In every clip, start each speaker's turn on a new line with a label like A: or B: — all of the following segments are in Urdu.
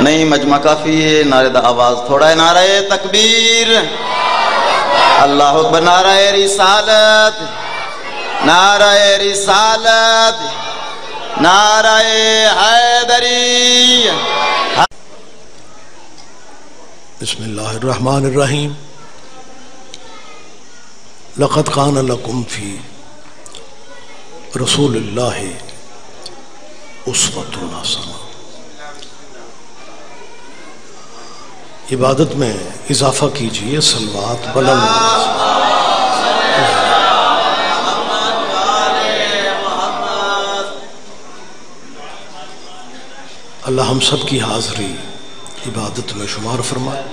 A: نہیں مجمع کافی ہے، نعرے دا آواز تھوڑا ہے. نعرہ تکبیر، اللہ اکبر، نعرہ رسالت، نعرہ رسالت، نعرہ حیدری.
B: بسم اللہ الرحمن الرحیم. لقد کان لکم فی رسول اللہ اسوۃ حسنہ. عبادت میں اضافہ کیجئے، صلوات بلند. اللہ ہم سب کی حاضری عبادت میں شمار فرمائے.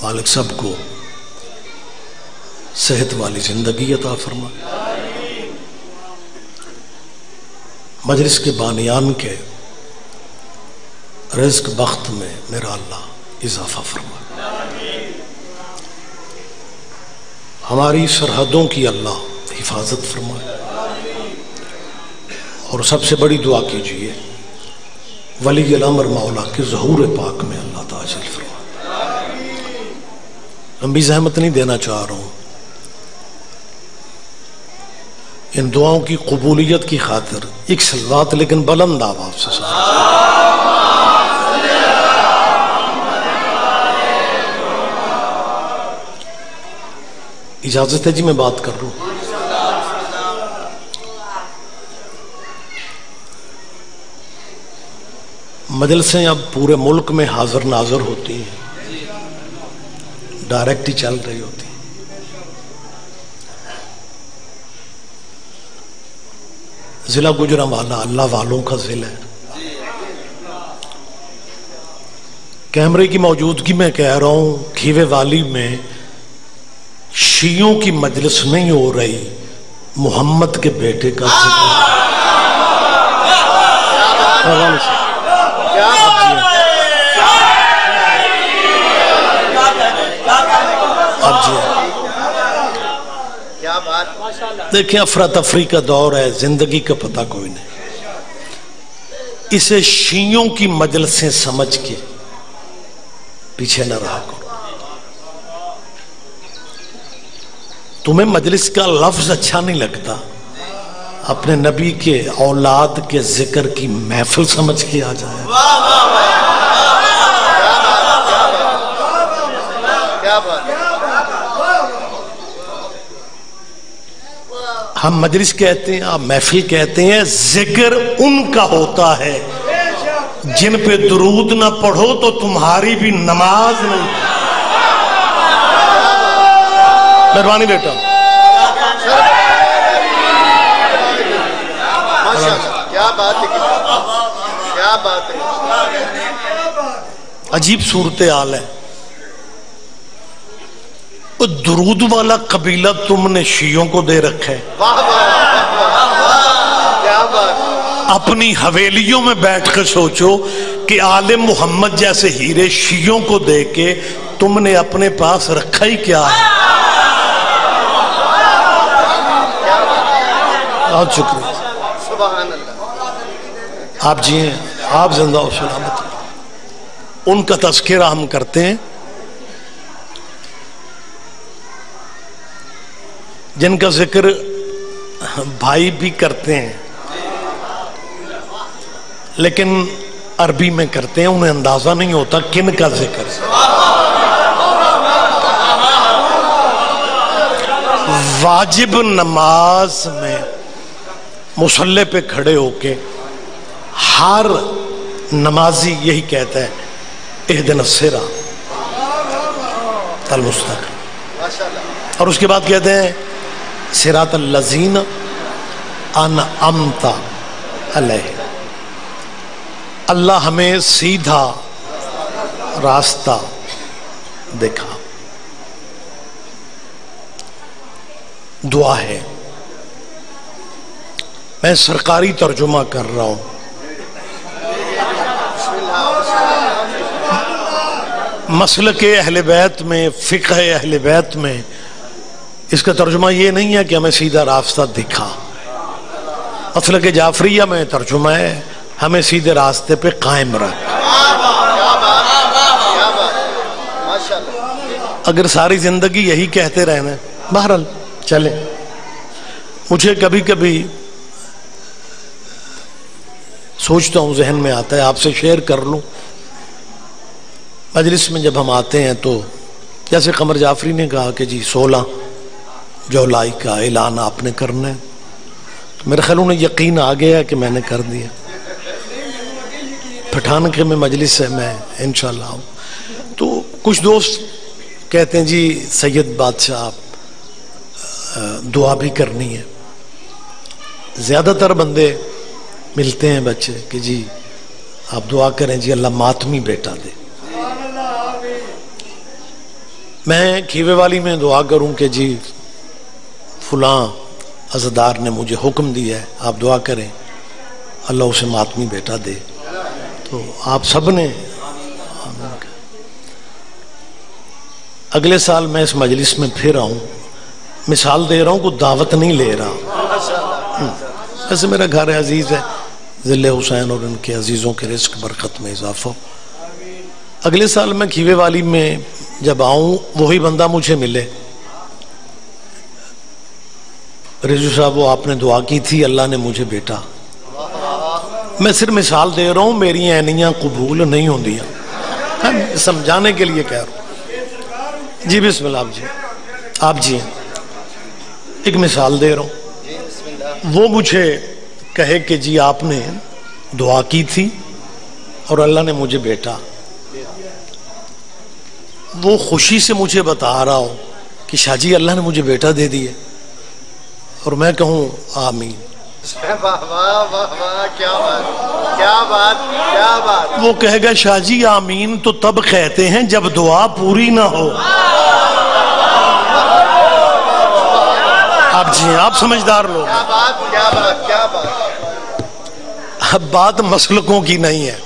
B: مالک سب کو صحت والی زندگی عطا فرمائے. مجلس کے بانیان کے رزق بخت میں میرا اللہ اضافہ فرمائے. ہماری سرحدوں کی اللہ حفاظت فرمائے. اور سب سے بڑی دعا کیجئے ولی الامر مولا کے ظہور پاک میں اللہ تعالی فرمائے. لمبی زحمت نہیں دینا چاہ رہا ہوں، ان دعاؤں کی قبولیت کی خاطر ایک صلوات لیکن بلند آواز سے ساتھ. اجازت ہے جی میں بات کر رہا ہوں. مجلسیں اب پورے ملک میں حاضر ناظر ہوتی ہیں، ڈائریکٹ ہی چل رہی ہوتی ہیں. ضلع گوجرانوالا اللہ والوں کا ضلع ہے. کیمرے کی موجودگی میں کہہ رہا ہوں، کھیوے والی میں شیعوں کی مجلس نہیں ہو رہی، محمد کے بیٹے کا ذکر. دیکھیں افراتفری کا دور ہے، زندگی کا پتہ کوئی نہیں. اسے شیعوں کی مجلسیں سمجھ کے پیچھے نہ رہا کرو. تمہیں مجلس کا لفظ اچھا نہیں لگتا، اپنے نبی کے اولاد کے ذکر کی محفل سمجھ کے آ جائے. ہم مجلس کہتے ہیں، آپ محفل کہتے ہیں. ذکر ان کا ہوتا ہے جن پہ درود نہ پڑھو تو تمہاری بھی نماز نہیں. مہربانی بیٹا.
C: کیا بات ہے، کیا بات ہے.
B: عجیب صورتحال ہے. درود والا قبیلہ تم نے شیعوں کو دے رکھا ہے. اپنی حویلیوں میں بیٹھ کر سوچو کہ آل محمد جیسے ہیرے شیعوں کو دے کے تم نے اپنے پاس رکھا ہی کیا ہے. بہت شکریہ. آپ جی ہیں، آپ زندہ و سلامت. ان کا تذکرہ ہم کرتے ہیں جن کا ذکر بھائی بھی کرتے ہیں لیکن عربی میں کرتے ہیں، انہیں اندازہ نہیں ہوتا کن کا ذکر. واجب نماز میں مصلی پہ کھڑے ہو کے ہر نمازی یہی کہتا ہے اہدنا الصراط المستقیم، اور اس کے بعد کہتے ہیں صراط الذین انعمت علیہم. اللہ ہمیں سیدھا راستہ دکھا. دعا ہے. میں سرکاری ترجمہ کر رہا ہوں. مسلک اہل بیت میں، فقہ اہل بیت میں اس کا ترجمہ یہ نہیں ہے کہ ہمیں سیدھا راستہ دکھا. مسلک جعفریہ میں ترجمہ ہے ہمیں سیدھے راستے پہ قائم رکھ۔ اگر ساری زندگی یہی کہتے رہنا ہے، بہرحال چلیں۔ مجھے کبھی کبھی سوچتا ہوں، ذہن میں آتا ہے آپ سے شیئر کر لوں۔ مجلس میں جب ہم آتے ہیں تو جیسے قمر جعفری نے کہا کہ جی 16 جولائی کا اعلان آپ نے کرنا ہے، تو میرے خیال انہیں یقین آ گیا کہ میں نے کر دیا۔ پٹھانکے میں مجلس ہے، میں انشاءاللہ ہوں۔ تو کچھ دوست کہتے ہیں جی سید بادشاہ دعا بھی کرنی ہے۔ زیادہ تر بندے ملتے ہیں بچے کہ جی آپ دعا کریں جی اللہ ماتمی بیٹا دے۔ میں کھیوے والی میں دعا کروں کہ جی فلاں عزادار نے مجھے حکم دیا ہے آپ دعا کریں اللہ اسے ماتمی بیٹا دے، تو آپ سب نے اگلے سال میں اس مجلس میں پھر آؤں۔ مثال دے رہا ہوں، کوئی دعوت نہیں لے رہا۔ ایسے میرا گھر عزیز ہے، ذل حسین اور ان کے عزیزوں کے رزق برکت میں اضافہ۔ اگلے سال میں کھیوے والی میں جب آؤں وہی بندہ مجھے ملے، رضو صاحب وہ آپ نے دعا کی تھی اللہ نے مجھے بیٹا۔ میں صرف مثال دے رہا ہوں، میری عینیاں قبول نہیں ہوندیاں، سمجھانے کے لیے کہہ رہا ہوں۔ جی بسم اللہ آپ جی ایک مثال دے رہا ہوں۔ وہ مجھے کہے کہ جی آپ نے دعا کی تھی اور اللہ نے مجھے بیٹا، وہ خوشی سے مجھے بتا رہا ہو کہ شاہ جی اللہ نے مجھے بیٹا دے دیے، اور میں کہوں آمین۔ وہ کہے گا شاہ جی آمین تو تب کہتے ہیں جب دعا پوری نہ ہو۔ آپ جی آپ سمجھدار لوگ۔ اب بات مسلکوں کی نہیں ہے،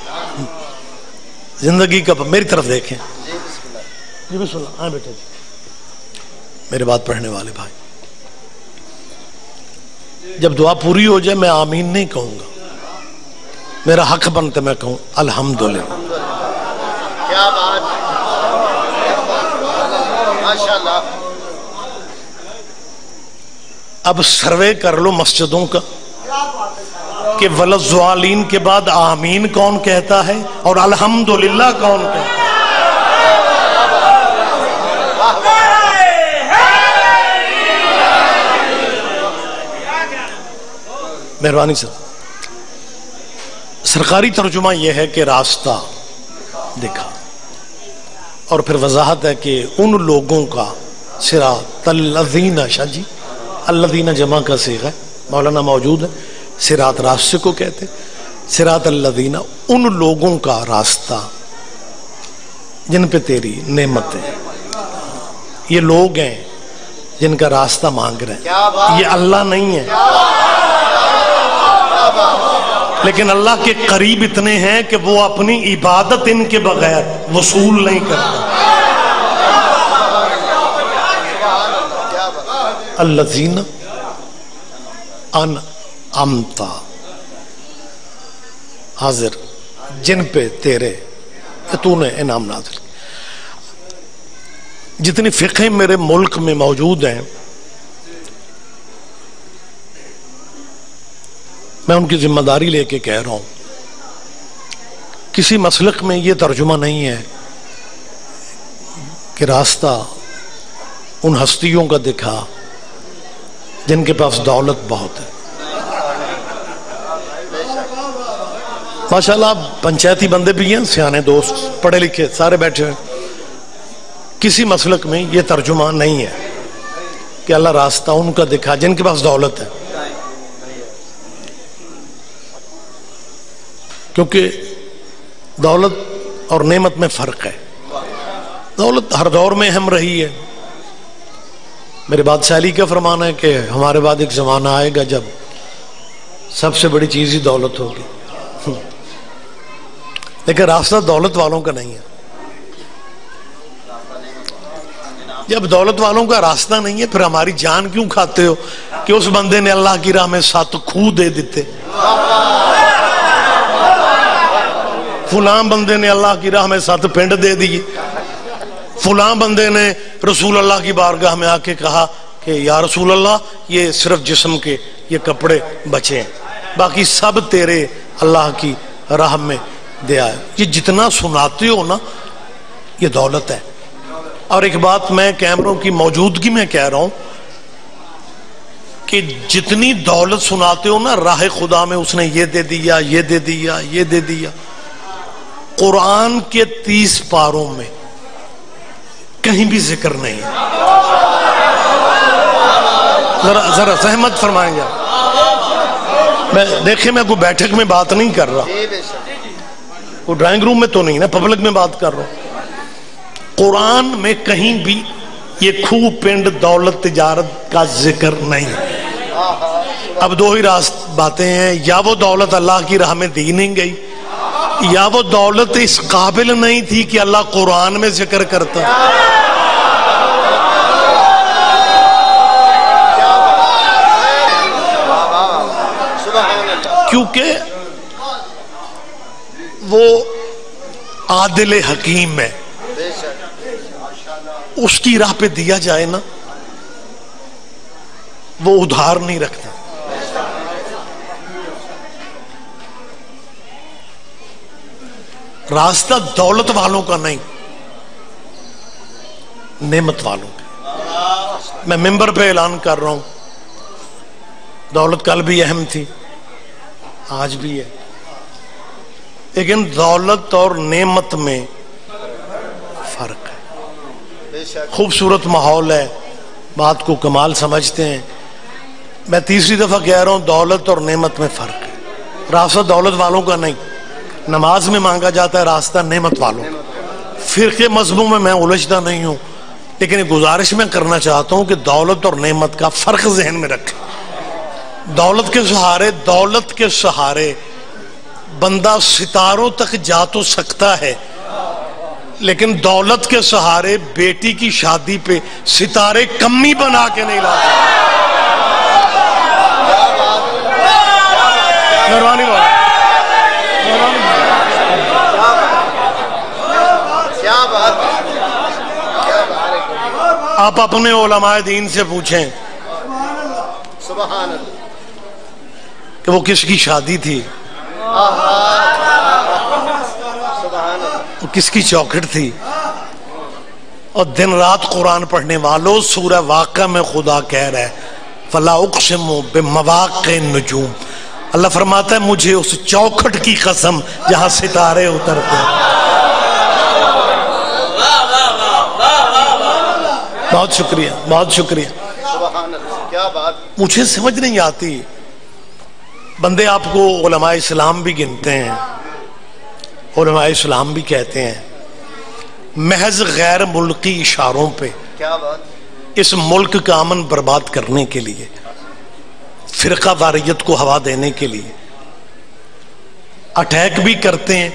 B: زندگی کا۔ میری طرف دیکھیں جی بسم اللہ، بیٹا جی میرے بات پڑھنے والے بھائی، جب دعا پوری ہو جائے میں آمین نہیں کہوں گا، میرا حق بنتا میں کہوں الحمدللہ۔
C: کیا بات، ماشاءاللہ۔
B: اب سروے کر لو مسجدوں کا کہ وللضالین کے بعد آمین کون کہتا ہے اور الحمدللہ کون کہتا ہے۔ مہربانی سر، سرکاری ترجمہ یہ ہے کہ راستہ دکھا، اور پھر وضاحت ہے کہ ان لوگوں کا صراط الذین، شاہ جی الذین جمع کا صیغہ ہے، مولانا موجود ہے، صراط راستے کو کہتے، صراط الذین ان لوگوں کا راستہ جن پہ تیری نعمت ہے۔ یہ لوگ ہیں جن کا راستہ مانگ رہے ہیں، یہ اللہ نہیں ہے، لیکن اللہ کے قریب اتنے ہیں کہ وہ اپنی عبادت ان کے بغیر وصول نہیں کرتا۔ الذین انعمت، حاضر جن پہ تیرے تو نے انعام نازل۔ جتنی فقہیں میرے ملک میں موجود ہیں میں ان کی ذمہ داری لے کے کہہ رہا ہوں، کسی مسلک میں یہ ترجمہ نہیں ہے کہ راستہ ان ہستیوں کا دکھا جن کے پاس دولت بہت ہے۔ ماشاءاللہ پنچایتی بندے بھی ہیں، سیانے دوست پڑھے لکھے سارے بیٹھے ہیں، کسی مسلک میں یہ ترجمہ نہیں ہے کہ اللہ راستہ ان کا دکھا جن کے پاس دولت ہے، کیونکہ دولت اور نعمت میں فرق ہے۔ دولت ہر دور میں اہم رہی ہے۔ میرے بادشاہ علی کا فرمان ہے کہ ہمارے بعد ایک زمانہ آئے گا جب سب سے بڑی چیز ہی دولت ہوگی، لیکن راستہ دولت والوں کا نہیں ہے۔ جب دولت والوں کا راستہ نہیں ہے پھر ہماری جان کیوں کھاتے ہو کہ اس بندے نے اللہ کی راہ میں 7 کھو دے دیتے۔ فلاں بندے نے اللہ کی راہ میں 7 پنڈ دے دیے، فلاں بندے نے رسول اللہ کی بارگاہ میں آ کے کہا کہ یا رسول اللہ یہ صرف جسم کے یہ کپڑے بچے ہیں، باقی سب تیرے اللہ کی راہ میں دیا ہے۔ یہ جتنا سناتے ہو نا یہ دولت ہے۔ اور ایک بات میں کیمروں کی موجودگی میں کہہ رہا ہوں کہ جتنی دولت سناتے ہو نا راہ خدا میں اس نے یہ دے دیا، یہ دے دیا، یہ دے دیا، قرآن کے 30 پاروں میں کہیں بھی ذکر نہیں ہے۔ ذرا زحمت فرمائیں گے، دیکھیں میں کوئی بیٹھک میں بات نہیں کر رہا، کوئی ڈرائنگ روم میں تو نہیں نا، پبلک میں بات کر رہا ہوں۔ قرآن میں کہیں بھی یہ کھو پنڈ دولت تجارت کا ذکر نہیں۔ اب 2 ہی باتیں ہیں، یا وہ دولت اللہ کی راہ میں دی نہیں گئی، یا وہ دولت اس قابل نہیں تھی کہ اللہ قرآن میں ذکر کرتا۔ کیونکہ وہ عادل حکیم ہے، اس کی راہ پہ دیا جائے نا وہ ادھار نہیں رکھتا۔ راستہ دولت والوں کا نہیں، نعمت والوں کا۔ میں ممبر پہ اعلان کر رہا ہوں، دولت کل بھی اہم تھی، آج بھی ہے، لیکن دولت اور نعمت میں فرق ہے۔ خوبصورت ماحول ہے، بات کو کمال سمجھتے ہیں۔ میں تیسری دفعہ کہہ رہا ہوں دولت اور نعمت میں فرق ہے۔ راستہ دولت والوں کا نہیں، نماز میں مانگا جاتا ہے راستہ نعمت والوں کا۔ فرقے مذہبوں میں میں الجھتا نہیں ہوں، لیکن ایک گزارش میں کرنا چاہتا ہوں کہ دولت اور نعمت کا فرق ذہن میں رکھیں۔ دولت کے سہارے بندہ ستاروں تک جا تو سکتا ہے، لیکن دولت کے سہارے بیٹی کی شادی پہ ستارے کمی بنا کے نہیں لا سکتا۔ مہربانی آپ اپنے علماء دین سے پوچھیں کہ وہ کس کی شادی تھی، وہ کس کی چوکھٹ تھی، اور دن رات قرآن پڑھنے والوں سورہ واقعہ میں خدا کہہ رہا ہے فَلَا أُقْسِمُ بِمَوَاقِعِ النُّجُومِ، اللہ فرماتا ہے مجھے اس چوکھٹ کی قسم جہاں ستارے اترتے ہیں۔ بہت شکریہ، بہت شکریہ۔ مجھے سمجھ نہیں آتی، بندے آپ کو علماء اسلام بھی گنتے ہیں، علماء اسلام بھی کہتے ہیں، محض غیر ملکی اشاروں پہ اس ملک کا امن برباد کرنے کے لیے، فرقہ واریت کو ہوا دینے کے لیے اٹیک بھی کرتے ہیں،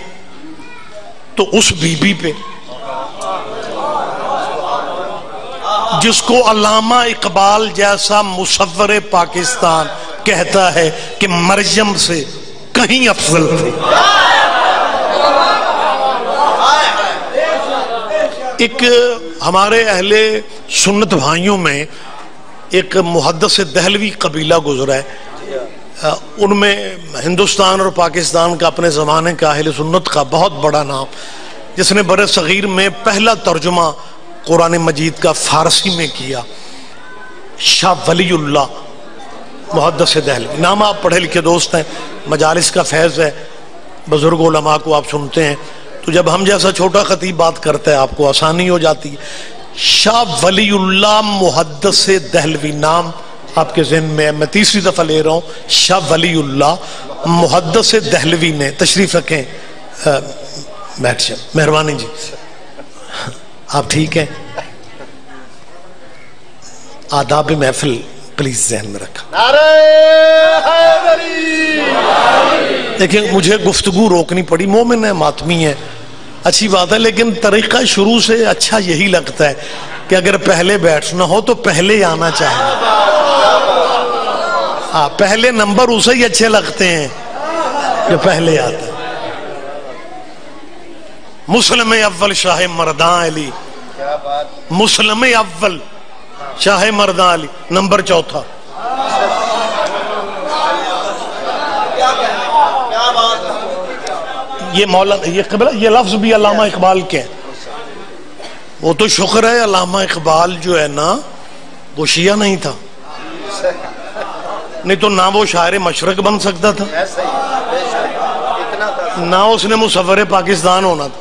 B: تو اس بی بی پہ جس کو علامہ اقبال جیسا مصور پاکستان کہتا ہے کہ مریم سے کہیں افضل تھی۔ ایک ہمارے اہل سنت بھائیوں میں ایک محدث دہلوی قبیلہ گزرا ہے، ان میں ہندوستان اور پاکستان کا اپنے زمانے کا اہل سنت کا بہت بڑا نام، جس نے بر صغیر میں پہلا ترجمہ قرآن مجید کا فارسی میں کیا، شاہ ولی اللہ محدث دہلوی۔ نام آپ پڑھے لکھے دوست ہیں، مجالس کا فیض ہے، بزرگ علماء کو آپ سنتے ہیں، تو جب ہم جیسا چھوٹا خطیب بات کرتا ہے آپ کو آسانی ہو جاتی ہے۔ شاہ ولی اللہ محدث دہلوی نام آپ کے ذہن میں ہے، میں تیسری دفعہ لے رہا ہوں، شاہ ولی اللہ محدث دہلوی نے، تشریف رکھیں، بیٹھ جائیں، مہربانی جی، آپ ٹھیک ہیں؟ آداب محفل پلیز ذہن میں رکھا۔ دیکھیں مجھے گفتگو روکنی پڑی، مومن ہے، ماتمی ہے، اچھی بات ہے، لیکن طریقہ شروع سے اچھا یہی لگتا ہے کہ اگر پہلے بیٹھنا ہو تو پہلے آنا چاہیے۔ ہاں، پہلے نمبر اسے ہی اچھے لگتے ہیں جو پہلے آتا ہے۔ مسلم اول شاہ مردان علی،
C: کیا بات،
B: مسلم اول شاہ مردان علی نمبر 4۔ یہ مولانا یہ لفظ بھی علامہ اقبال کے ہیں۔ وہ تو شکر ہے علامہ اقبال جو ہے نا وہ شیعہ نہیں تھا، نہیں تو نہ وہ شاعر مشرق بن سکتا تھا،
C: ایسا ہی بے شک اتنا تھا۔
B: نہ اس نے مصور پاکستان ہونا تھا۔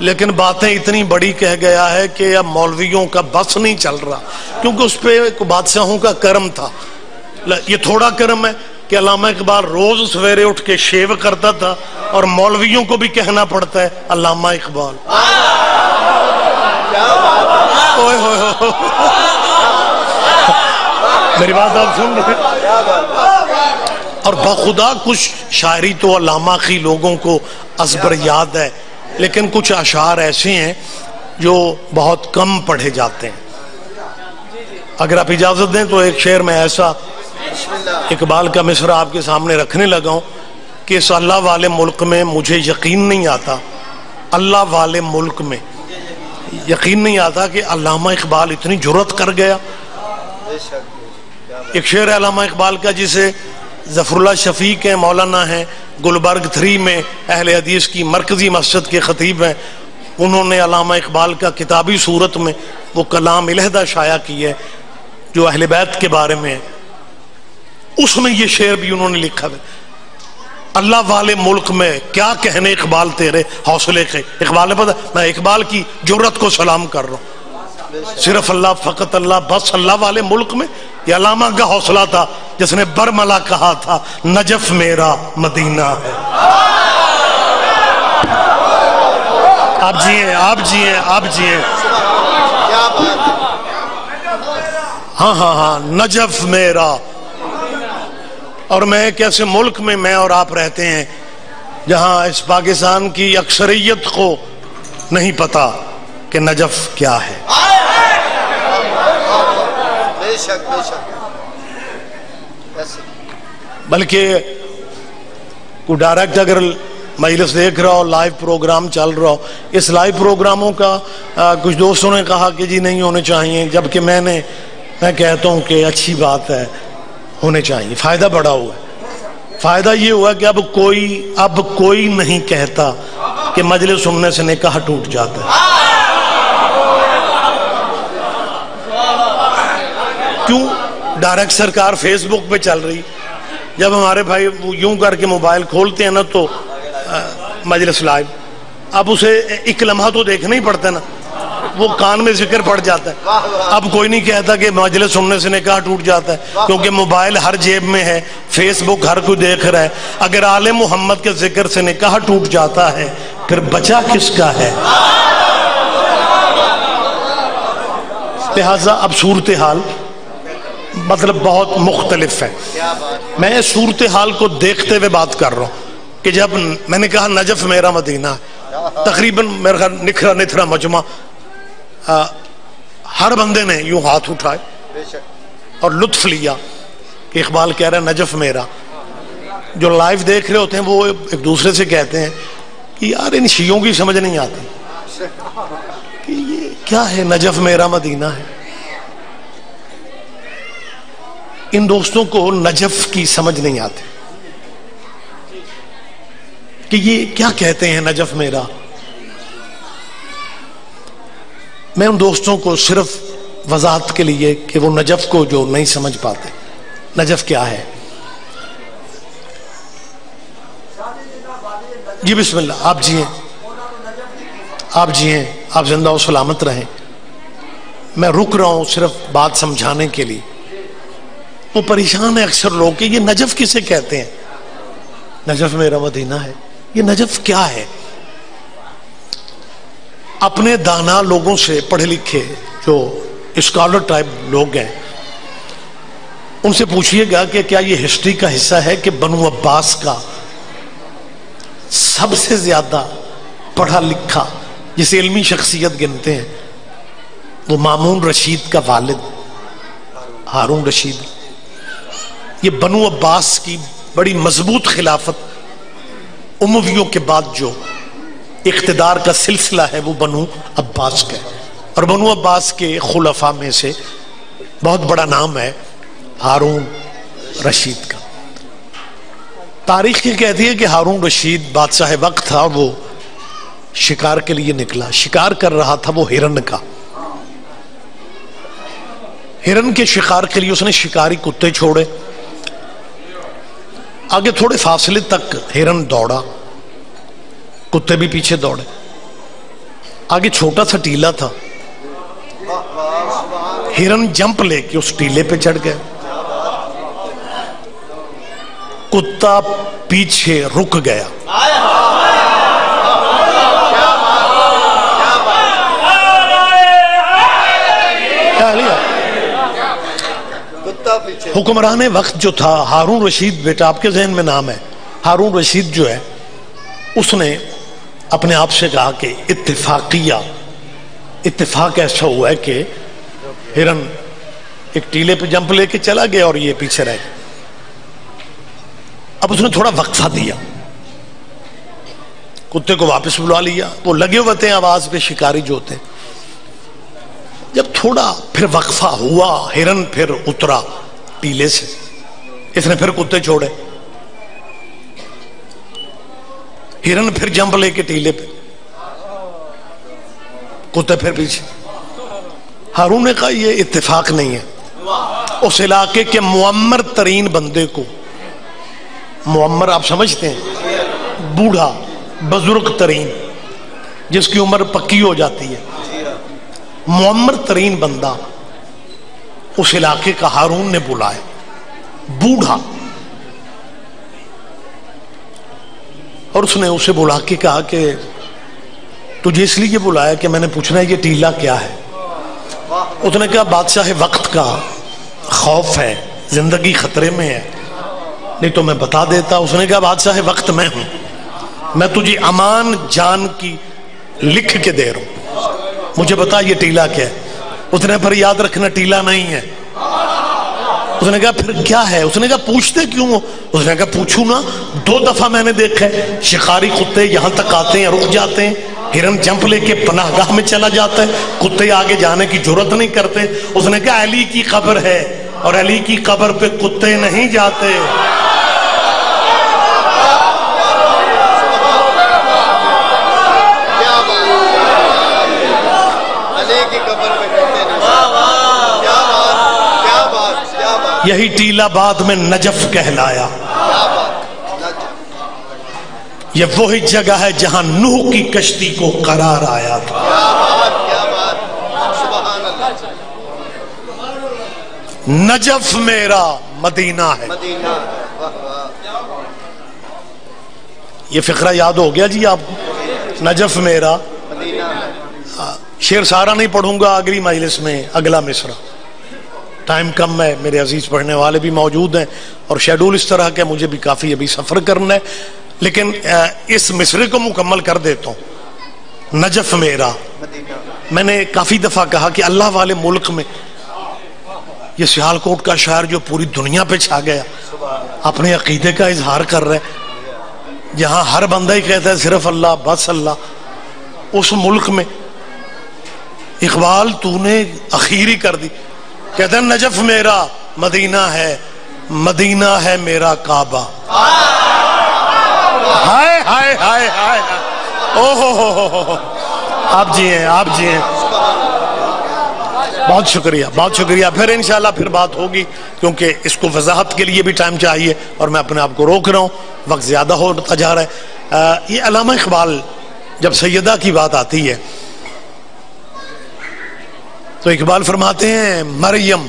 B: لیکن باتیں اتنی بڑی کہہ گیا ہے کہ اب مولویوں کا بس نہیں چل رہا، کیونکہ اس پہ بادشاہوں کا کرم تھا۔ یہ تھوڑا کرم ہے کہ علامہ اقبال روز سویرے اٹھ کے شیو کرتا تھا اور مولویوں کو بھی کہنا پڑتا ہے علامہ اقبال۔ اوئے ہوئے ہوئے، میری بات آپ سن رہے ہیں؟ اور بخدا کچھ شاعری تو علامہ کی لوگوں کو ازبر یاد ہے، لیکن کچھ اشعار ایسے ہیں جو بہت کم پڑھے جاتے ہیں۔ اگر آپ اجازت دیں تو ایک شعر میں ایسا اقبال کا مصرع آپ کے سامنے رکھنے لگا ہوں کہ اس اللہ والے ملک میں مجھے یقین نہیں آتا، اللہ والے ملک میں یقین نہیں آتا کہ علامہ اقبال اتنی جرأت کر گیا۔ ایک شعر ہے علامہ اقبال کا جسے ظفر اللہ شفیق ہیں، مولانا ہیں، گلبرگ 3 میں اہل حدیث کی مرکزی مسجد کے خطیب ہیں، انہوں نے علامہ اقبال کا کتابی صورت میں وہ کلام علیحدہ شائع کی ہے جو اہل بیت کے بارے میں ہے۔ اس میں یہ شعر بھی انہوں نے لکھا ہے، اللہ والے ملک میں کیا کہنے اقبال تیرے حوصلے کے۔ اقبال نے پتا میں اقبال کی جرأت کو سلام کر رہا ہوں، صرف اللہ، فقط اللہ، بس اللہ والے ملک میں۔ یہ علامہ کا حوصلہ تھا جس نے برملا کہا تھا نجف میرا مدینہ ہے۔ آپ جیئیں، آپ جیئیں، آپ جیئیں۔
C: کیا بات،
B: ہاں ہاں ہاں، نجف میرا۔ اور میں ایک ایسے ملک میں میں اور آپ رہتے ہیں جہاں اس پاکستان کی اکثریت کو نہیں پتا کہ نجف کیا ہے۔
C: بے شک بے شک،
B: بلکہ کوئی ڈائریکٹ اگر مجلس دیکھ رہا ہو، لائیو پروگرام چل رہا ہو، اس لائیو پروگراموں کا کچھ دوستوں نے کہا کہ جی نہیں ہونے چاہیے، جبکہ میں کہتا ہوں کہ اچھی بات ہے، ہونے چاہیے، فائدہ بڑا ہوا ہے۔ فائدہ یہ ہوا کہ اب کوئی نہیں کہتا کہ مجلس سننے سے نکاح ٹوٹ جاتا ہے۔ کیوں؟ ڈائریکٹ سرکار فیس بک پہ چل رہی، جب ہمارے بھائی یوں کر کے موبائل کھولتے ہیں نا تو مجلس لائیو، اب اسے ایک لمحہ تو دیکھنا ہی پڑتا ہے نا، وہ کان میں ذکر پڑ جاتا ہے۔ اب کوئی نہیں کہتا کہ مجلس سننے سے نکاح ٹوٹ جاتا ہے، کیونکہ موبائل ہر جیب میں ہے، فیس بک ہر کوئی دیکھ رہا ہے۔ اگر آل محمد کے ذکر سے نکاح ٹوٹ جاتا ہے پھر بچا کس کا ہے؟ لہذا اب صورتحال مطلب بہت مختلف ہے۔ میں صورتحال کو دیکھتے ہوئے بات کر رہا ہوں کہ جب میں نے کہا نجف میرا مدینہ، تقریباً میرا خیال نکھرا نتھرا مجمع، ہر بندے نے یوں ہاتھ اٹھائے اور لطف لیا کہ اقبال کہہ رہا ہے نجف میرا۔ جو لائیو دیکھ رہے ہوتے ہیں وہ ایک دوسرے سے کہتے ہیں کہ یار ان شیعوں کی سمجھ نہیں آتی کہ یہ کیا ہے نجف میرا مدینہ ہے۔ ان دوستوں کو نجف کی سمجھ نہیں آتی کہ یہ کیا کہتے ہیں نجف میرا۔ میں ان دوستوں کو صرف وضاحت کے لیے کہ وہ نجف کو جو نہیں سمجھ پاتے، نجف کیا ہے۔ جی بسم اللہ، آپ جیئیں، آپ جیئیں، آپ زندہ و سلامت رہیں۔ میں رک رہا ہوں صرف بات سمجھانے کے لیے۔ وہ پریشان ہے اکثر لوگ کہ یہ نجف کسے کہتے ہیں؟ نجف میرا مدینہ ہے، یہ نجف کیا ہے؟ اپنے دانا لوگوں سے، پڑھے لکھے جو اسکالر ٹائپ لوگ ہیں، ان سے پوچھئے گا کہ کیا یہ ہسٹری کا حصہ ہے کہ بنو عباس کا سب سے زیادہ پڑھا لکھا جسے علمی شخصیت گنتے ہیں وہ مامون رشید کا والد ہارون رشید، یہ بنو عباس کی بڑی مضبوط خلافت امویوں کے بعد جو اقتدار کا سلسلہ ہے وہ بنو عباس کا ہے، اور بنو عباس کے خلفاء میں سے بہت بڑا نام ہے ہارون رشید کا۔ تاریخ یہ کہتی ہے کہ ہارون رشید بادشاہ وقت تھا، وہ شکار کے لیے نکلا، شکار کر رہا تھا وہ ہرن کا۔ ہرن کے شکار کے لیے اس نے شکاری کتے چھوڑے، آگے تھوڑے فاصلے تک ہرن دوڑا، کتے بھی پیچھے دوڑے، آگے چھوٹا سا ٹیلا تھا، ہرن جمپ لے کے اس ٹیلے پہ چڑھ گئے، کتا پیچھے رک گیا، حکمران وقت جو تھا ہارون رشید، بیٹا آپ کے ذہن میں نام ہے ہارون رشید جو ہے، اس نے اپنے آپ سے کہا کہ اتفاق ایسا ہوا ہے کہ ہرن ایک ٹیلے پہ جمپ لے کے چلا گیا اور یہ پیچھے رہ گیا۔ اب اس نے تھوڑا وقفہ دیا، کتے کو واپس بلا لیا، وہ لگے ہوتے ہیں آواز پہ شکاری جو ہوتے ہیں۔ جب تھوڑا پھر وقفہ ہوا، ہرن پھر اترا ٹیلے سے، اس نے پھر کتے چھوڑے، ہرن پھر جمپ لے کے ٹیلے پہ، کتے پھر پیچھے۔ ہارون نے کہا یہ اتفاق نہیں ہے، اس علاقے کے معمر ترین بندے کو، معمر آپ سمجھتے ہیں بوڑھا بزرگ ترین جس کی عمر پکی ہو جاتی ہے، معمر ترین بندہ اس علاقے کا ہارون نے بلایا، بوڑھا، اور اس نے اسے بلا کے کہا کہ تجھے اس لیے بلایا کہ میں نے پوچھنا ہے یہ ٹیلا کیا ہے؟ اس نے کہا بادشاہ وقت کا خوف ہے، زندگی خطرے میں ہے، نہیں تو میں بتا دیتا۔ اس نے کہا بادشاہ وقت میں ہوں، میں تجھے امان جان کی لکھ کے دے رہا ہوں، مجھے بتا یہ ٹیلا کیا ہے؟ اس نے پھر یاد رکھنا ٹیلا نہیں ہے۔ اس نے کہا پھر کیا ہے؟ اس نے کہا پوچھتے کیوں ہو؟ اس نے کہا پوچھوں نا، 2 دفعہ میں نے دیکھا ہے شکاری کتے یہاں تک آتے ہیں، رک جاتے ہیں، ہرن جمپ لے کے پناہ گاہ میں چلا جاتا ہے، کتے آگے جانے کی جرات نہیں کرتے۔ اس نے کہا علی کی قبر ہے اور علی کی قبر پہ کتے نہیں جاتے۔ یہی ٹیلا بعد میں نجف کہلایا۔ یہ وہی جگہ ہے جہاں نوح کی کشتی کو قرار آیا تھا۔ نجف میرا مدینہ ہے۔ یہ فقرہ یاد ہو گیا جی آپ کو؟ نجف میرا شعر سارا نہیں پڑھوں گا، اگلی مجلس میں اگلا مصرع، ٹائم کم ہے، میرے عزیز پڑھنے والے بھی موجود ہیں اور شیڈول اس طرح کہ مجھے بھی کافی ابھی سفر کرنا ہے، لیکن اس مصرے کو مکمل کر دیتا ہوں۔ نجف میرا، میں نے کافی دفعہ کہا کہ اللہ والے ملک میں یہ سیالکوٹ کا شاعر جو پوری دنیا پہ چھا گیا، اپنے عقیدے کا اظہار کر رہا ہے، جہاں ہر بندہ ہی کہتا ہے صرف اللہ بس اللہ، اس ملک میں اقبال تو نے اخیری کر دی، کہتا ہے نجف میرا مدینہ ہے، مدینہ ہے میرا کعبہ۔ ہائے ہائے ہائے ہائے، اوہ آپ جی ہیں، آپ جی ہیں، بہت شکریہ، بہت شکریہ۔ پھر انشاءاللہ پھر بات ہوگی، کیونکہ اس کو وضاحت کے لیے بھی ٹائم چاہیے اور میں اپنے آپ کو روک رہا ہوں، وقت زیادہ ہوتا جا رہا ہے۔ یہ علامہ اقبال جب سیدہ کی بات آتی ہے تو اقبال فرماتے ہیں مریم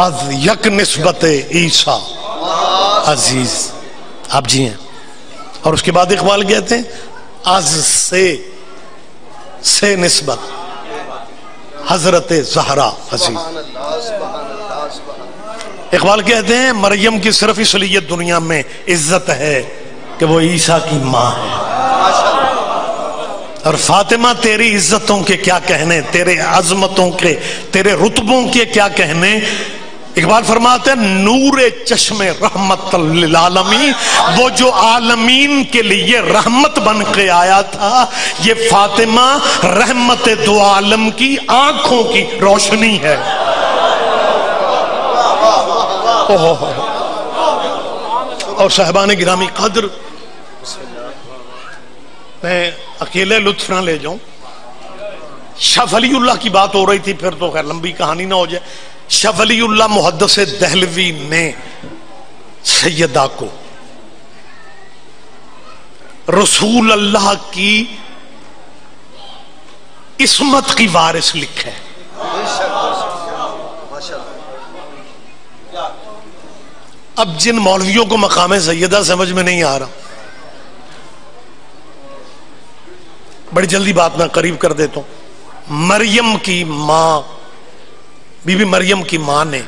B: از یک نسبت عیسیٰ عزیز، آپ جی ہیں، اور اس کے بعد اقبال کہتے ہیں از سے نسبت حضرت زہرا عزیز۔ اقبال کہتے ہیں مریم کی صرف اس لیے دنیا میں عزت ہے کہ وہ عیسیٰ کی ماں ہے، اور فاطمہ تیری عزتوں کے کیا کہنے، تیرے عظمتوں کے، تیرے رتبوں کے کیا کہنے، اقبال فرماتے ہیں نور چشم رحمت للعالمین، وہ جو عالمین کے لیے رحمت بن کے آیا تھا، یہ فاطمہ رحمت دو عالم کی آنکھوں کی روشنی ہے۔ اور صاحبان گرامی قدر، میں اکیلے لطف نہ لے جاؤں، شاہ ولی اللہ کی بات ہو رہی تھی، پھر تو خیر لمبی کہانی نہ ہو جائے۔ شاہ ولی اللہ محدث دہلوی نے سیدہ کو رسول اللہ کی عصمت کی وارث لکھا ہے۔ اب جن مولویوں کو مقام سیدہ سمجھ میں نہیں آ رہا، بڑی جلدی بات میں قریب کر دیتا ہوں۔ مریم کی ماں، بی بی مریم کی ماں نے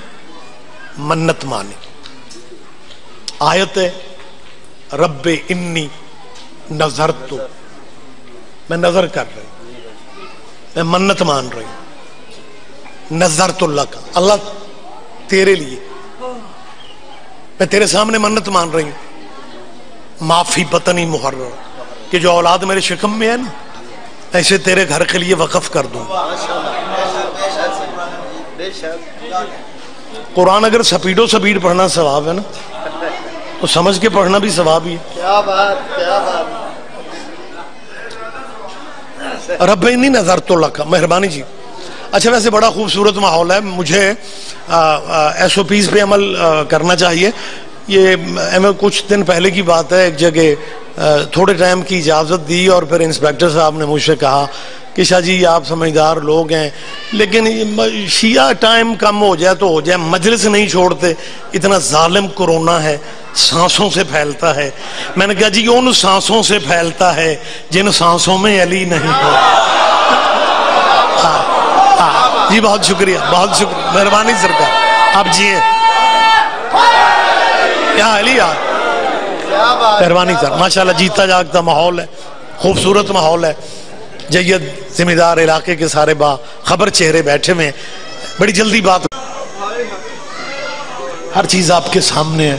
B: منت مانی، آیت ہے رب انی نظرت، میں نظر کر رہی ہوں، میں منت مان رہی ہوں، نظرت اللہ کا، اللہ تیرے لیے میں تیرے سامنے منت مان رہی ہوں، معافی بطنی محرر، کہ جو اولاد میرے شکم میں ہے نا، ایسے تیرے گھر کے لیے وقف کر دوں۔ قرآن اگر سپیڈو سپیڈ پڑھنا ثواب ہے نا، تو سمجھ کے پڑھنا بھی ثواب ہی ہے۔
C: کیا بات، کیا بات۔
B: رب انی نظرت لک، مہربانی جی۔ اچھا ویسے بڑا خوبصورت ماحول ہے، مجھے ایس او پیز پہ عمل کرنا چاہیے۔ یہ کچھ دن پہلے کی بات ہے، ایک جگہ تھوڑے ٹائم کی اجازت دی اور پھر انسپیکٹر صاحب نے مجھ سے کہا کہ شاہ جی آپ سمجھدار لوگ ہیں، لیکن شیعہ ٹائم کم ہو جائے تو ہو جائے، مجلس نہیں چھوڑتے، اتنا ظالم کورونا ہے، سانسوں سے پھیلتا ہے۔ میں نے کہا جی ان سانسوں سے پھیلتا ہے جن سانسوں میں علی نہیں ہو۔ جی بہت شکریہ، بہت شکریہ، مہربانی سرکار، آپ جی ہیں کیا علی یار، مہربانی سر، ماشاءاللہ جیتا جاگتا ماحول ہے، خوبصورت ماحول ہے، جید ذمہ دار علاقے کے سارے با خبر چہرے بیٹھے ہوئے ہیں۔ بڑی جلدی بات، ہر چیز آپ کے سامنے ہے۔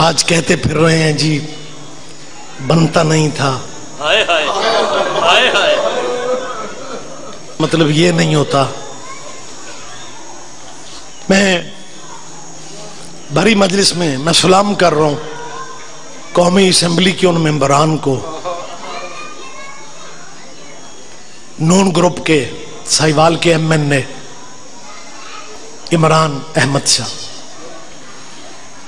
B: آج کہتے پھر رہے ہیں جی بنتا نہیں تھا، مطلب یہ نہیں ہوتا۔ میں بھری مجلس میں سلام کر رہا ہوں قومی اسمبلی کے ان ممبران کو، نون گروپ کے سائیوال کے ایم این اے عمران احمد شاہ،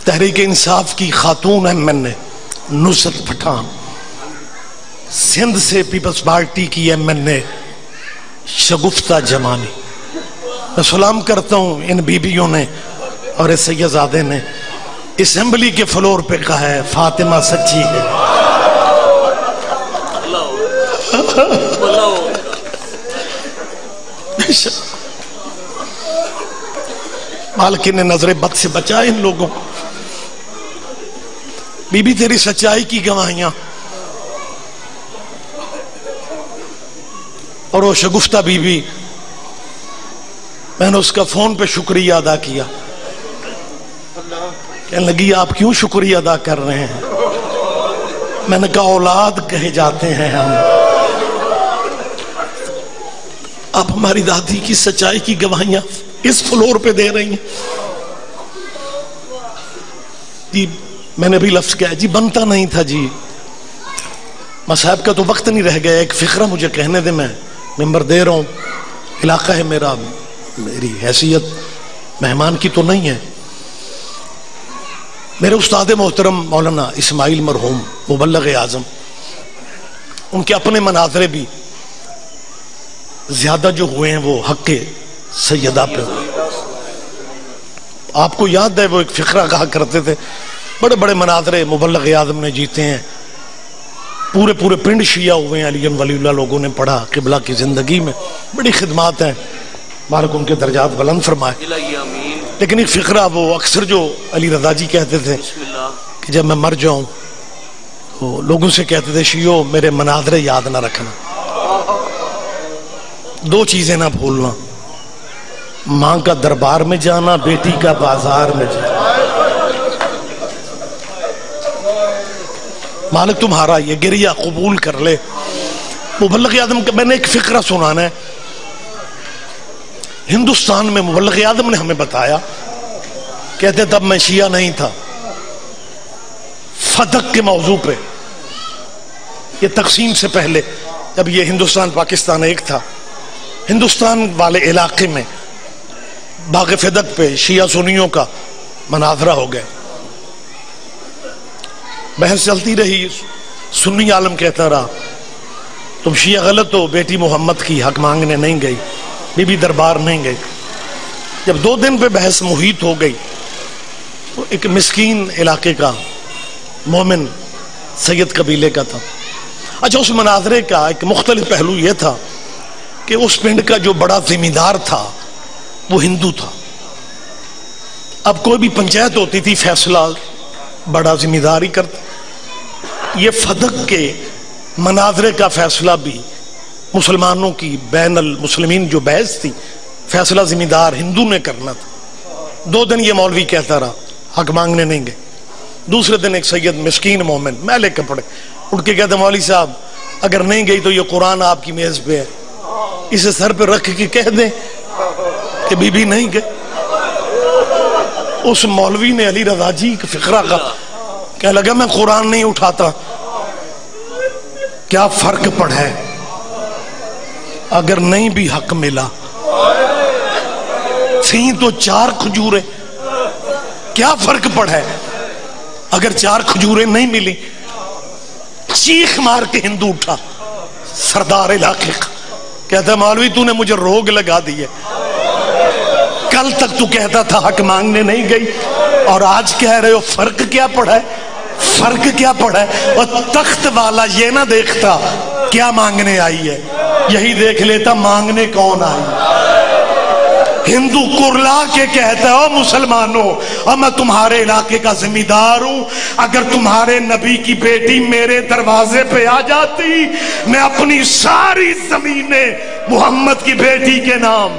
B: تحریک انصاف کی خاتون ایم این اے نصرت پٹھان، سندھ سے پیپلز پارٹی کی ایم این اے شگفتہ جمانی، میں سلام کرتا ہوں ان بیبیوں نے اور اس سیدزادے نے اسمبلی کے فلور پہ کہا ہے فاطمہ سچی ہے۔ مالک نے نظر بد سے بچائے ان لوگوں کو۔ بی بی تیری سچائی کی گواہیاں، اور وہ شگفتہ بی بی، میں نے اس کا فون پہ شکریہ ادا کیا، کہنے لگی آپ کیوں شکریہ ادا کر رہے ہیں؟ میں نے کہا اولاد کہے جاتے ہیں ہم، آپ ہماری دادی کی سچائی کی گواہیاں اس فلور پہ دے رہی ہیں۔ جی میں نے بھی لفظ کہا جی بنتا نہیں تھا جی، مصاحب کا تو وقت نہیں رہ گیا، ایک فقرہ مجھے کہنے دے، میں ممبر دے رہا ہوں، علاقہ ہے میرا، میری حیثیت مہمان کی تو نہیں ہے۔ میرے استاد محترم مولانا اسماعیل مرحوم مبلغ اعظم، ان کے اپنے مناظرے بھی زیادہ جو ہوئے ہیں وہ حق سیدہ پہ ہوئے۔ آپ کو یاد ہے وہ ایک فقرہ کہا کرتے تھے، بڑے بڑے مناظرے مبلغ اعظم نے جیتے ہیں، پورے پورے پنڈ شیعہ ہوئے ہیں، علی ولی اللہ لوگوں نے پڑھا، قبلہ کی زندگی میں بڑی خدمات ہیں، مالک ان کے درجات بلند فرمائے۔ لیکن ایک فقرہ وہ اکثر جو علی رضا جی کہتے تھے کہ جب میں مر جاؤں تو لوگوں سے کہتے تھے شیعو میرے مناظرے یاد نہ رکھنا، دو چیزیں نہ بھولنا، ماں کا دربار میں جانا، بیٹی کا بازار میں جانا۔ مالک تمہارا یہ گریہ قبول کر لے۔ مبلغ اعظم کا میں نے ایک فقرہ سنانا ہے۔ ہندوستان میں مبلغ اعظم نے ہمیں بتایا، کہتے تب میں شیعہ نہیں تھا، فتق کے موضوع پہ، یہ تقسیم سے پہلے جب یہ ہندوستان پاکستان ایک تھا، ہندوستان والے علاقے میں باغ فدق پہ شیعہ سنیوں کا مناظرہ ہو گئے، بحث چلتی رہی، سنی عالم کہتا رہا تم شیعہ غلط ہو، بیٹی محمد کی حق مانگنے نہیں گئی، بی بی دربار نہیں گئی۔ جب 2 دن پہ بحث محیط ہو گئی تو ایک مسکین علاقے کا مومن سید قبیلے کا تھا۔ اچھا، اس مناظرے کا ایک مختلف پہلو یہ تھا کہ اس پنڈ کا جو بڑا ذمہ دار تھا وہ ہندو تھا۔ اب کوئی بھی پنچایت ہوتی تھی فیصلہ بڑا ذمہ دار ہی کرتا۔ یہ فتق کے مناظرے کا فیصلہ بھی مسلمانوں کی بین المسلمین جو بحث تھی، فیصلہ ذمہ دار ہندو نے کرنا تھا۔ 2 دن یہ مولوی کہتا رہا حق مانگنے نہیں گئے۔ دوسرے دن ایک سید مسکین مومن میلے کپڑے اٹھ کے کہتے مولوی صاحب اگر نہیں گئی تو یہ قرآن آپ کی میز پہ ہے، اسے سر پہ رکھ کے کہہ دیں کہ بی بی نہیں گئے۔ اس مولوی نے علی رضا جی کا فقرہ کا کہنے لگا میں قرآن نہیں اٹھاتا، کیا فرق پڑا ہے اگر نہیں بھی حق ملا، تھیں تو 4 کھجوریں، کیا فرق پڑا ہے اگر 4 کھجوریں نہیں ملی۔ چیخ مار کے ہندو اٹھا، سردار علاقے کا، کہتا مولوی تو نے مجھے روگ لگا دی ہے، کل تک تو کہتا تھا حق مانگنے نہیں گئی اور آج کہہ رہے ہو فرق کیا پڑا ہے، فرق کیا پڑا ہے۔ اور تخت والا یہ نہ دیکھتا کیا مانگنے آئی ہے، یہی دیکھ لیتا مانگنے کون آئی ہے۔ ہندو کرلا کے کہتا ہے او مسلمانوں، اور میں تمہارے علاقے کا ذمہ دار ہوں، اگر تمہارے نبی کی بیٹی میرے دروازے پہ آ جاتی میں اپنی ساری زمینیں محمد کی بیٹی کے نام